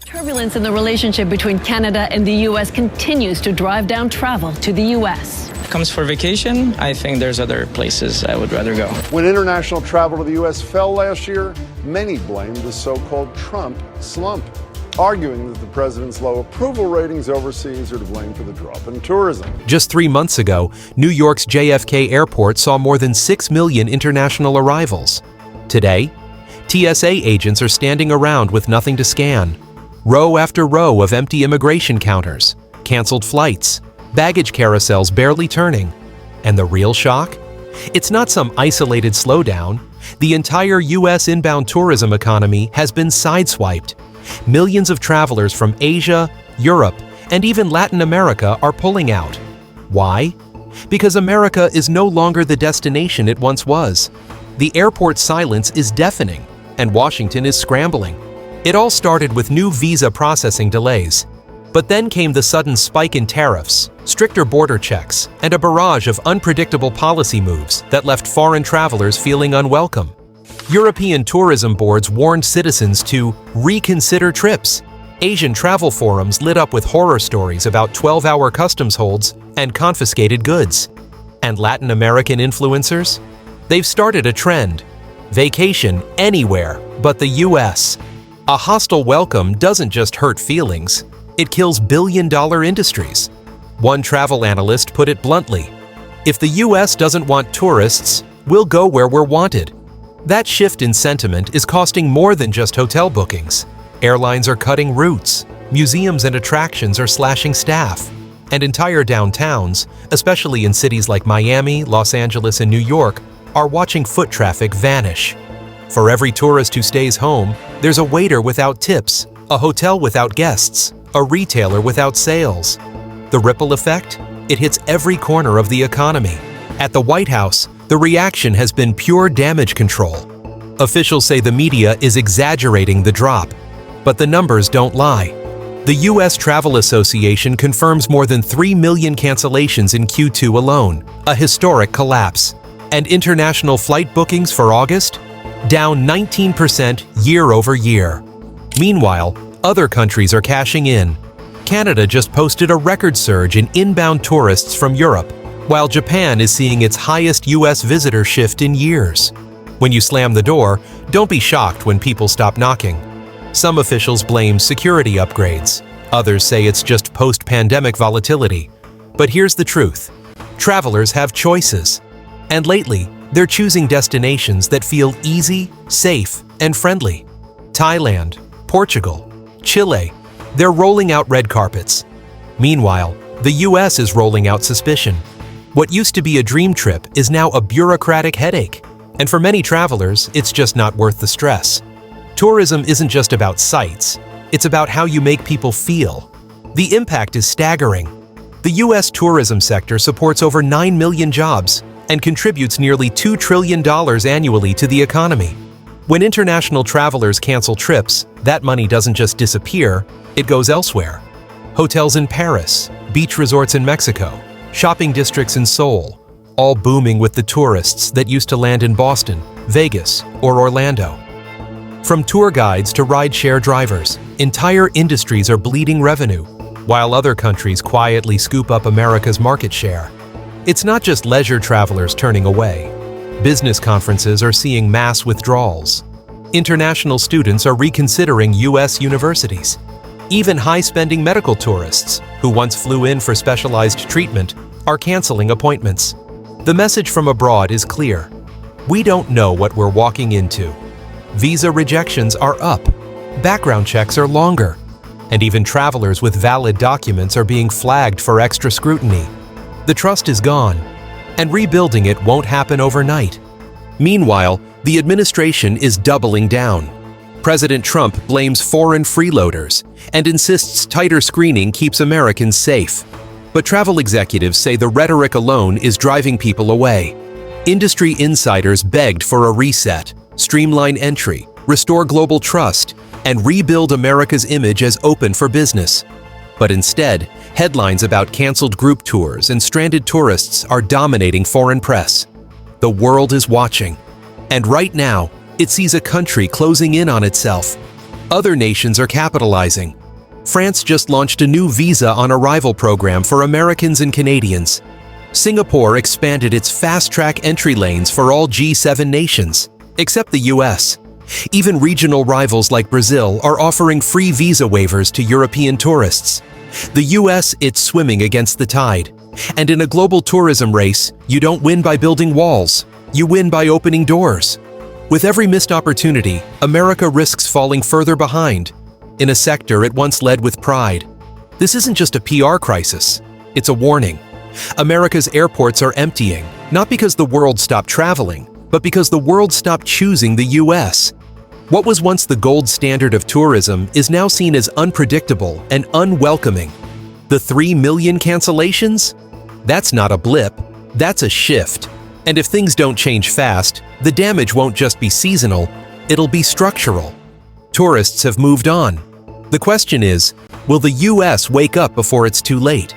Turbulence in the relationship between Canada and the U.S. continues to drive down travel to the U.S. Comes for vacation, I think there's other places I would rather go. When international travel to the U.S. fell last year, many blamed the so-called Trump slump, arguing that the president's low approval ratings overseas are to blame for the drop in tourism. Just 3 months ago, New York's JFK airport saw more than 6 million international arrivals. Today, TSA agents are standing around with nothing to scan. Row after row of empty immigration counters, canceled flights, baggage carousels barely turning. And the real shock? It's not some isolated slowdown. The entire U.S. inbound tourism economy has been sideswiped. Millions of travelers from Asia, Europe, and even Latin America are pulling out. Why? Because America is no longer the destination it once was. The airport silence is deafening, and Washington is scrambling. It all started with new visa processing delays. But then came the sudden spike in tariffs, stricter border checks, and a barrage of unpredictable policy moves that left foreign travelers feeling unwelcome. European tourism boards warned citizens to reconsider trips. Asian travel forums lit up with horror stories about 12-hour customs holds and confiscated goods. And Latin American influencers? They've started a trend. Vacation anywhere but the U.S. A hostile welcome doesn't just hurt feelings, it kills billion-dollar industries. One travel analyst put it bluntly, "If the U.S. doesn't want tourists, we'll go where we're wanted." That shift in sentiment is costing more than just hotel bookings. Airlines are cutting routes, museums and attractions are slashing staff, and entire downtowns, especially in cities like Miami, Los Angeles, and New York, are watching foot traffic vanish. For every tourist who stays home, there's a waiter without tips, a hotel without guests, a retailer without sales. The ripple effect? It hits every corner of the economy. At the White House, the reaction has been pure damage control. Officials say the media is exaggerating the drop, but the numbers don't lie. The U.S. Travel Association confirms more than 3 million cancellations in Q2 alone, a historic collapse. And international flight bookings for August? Down 19% year over year. Meanwhile, other countries are cashing in. Canada just posted a record surge in inbound tourists from Europe, while Japan is seeing its highest U.S. visitor shift in years. When you slam the door, don't be shocked when people stop knocking. Some officials blame security upgrades. Others say it's just post-pandemic volatility. But here's the truth. Travelers have choices. And lately, they're choosing destinations that feel easy, safe, and friendly. Thailand, Portugal, Chile, they're rolling out red carpets. Meanwhile, the U.S. is rolling out suspicion. What used to be a dream trip is now a bureaucratic headache. And for many travelers, it's just not worth the stress. Tourism isn't just about sights, it's about how you make people feel. The impact is staggering. The U.S. tourism sector supports over 9 million jobs and contributes nearly $2 trillion annually to the economy. When international travelers cancel trips, that money doesn't just disappear, it goes elsewhere. Hotels in Paris, beach resorts in Mexico, shopping districts in Seoul, all booming with the tourists that used to land in Boston, Vegas, or Orlando. From tour guides to ride-share drivers, entire industries are bleeding revenue, while other countries quietly scoop up America's market share. It's not just leisure travelers turning away. Business conferences are seeing mass withdrawals. International students are reconsidering U.S. universities. Even high-spending medical tourists, who once flew in for specialized treatment, are canceling appointments. The message from abroad is clear. We don't know what we're walking into. Visa rejections are up. Background checks are longer. And even travelers with valid documents are being flagged for extra scrutiny. The trust is gone, and rebuilding it won't happen overnight. Meanwhile, the administration is doubling down. President Trump blames foreign freeloaders and insists tighter screening keeps Americans safe. But travel executives say the rhetoric alone is driving people away. Industry insiders begged for a reset, streamline entry, restore global trust, and rebuild America's image as open for business. But instead, headlines about canceled group tours and stranded tourists are dominating foreign press. The world is watching. And right now, it sees a country closing in on itself. Other nations are capitalizing. France just launched a new visa on arrival program for Americans and Canadians. Singapore expanded its fast-track entry lanes for all G7 nations, except the US. Even regional rivals like Brazil are offering free visa waivers to European tourists. The US, it's swimming against the tide. And in a global tourism race, you don't win by building walls. You win by opening doors. With every missed opportunity, America risks falling further behind in a sector it once led with pride. This isn't just a PR crisis, it's a warning. America's airports are emptying, not because the world stopped traveling, but because the world stopped choosing the US. What was once the gold standard of tourism is now seen as unpredictable and unwelcoming. The 3 million cancellations? That's not a blip, that's a shift. And if things don't change fast, the damage won't just be seasonal, it'll be structural. Tourists have moved on. The question is, will the US wake up before it's too late?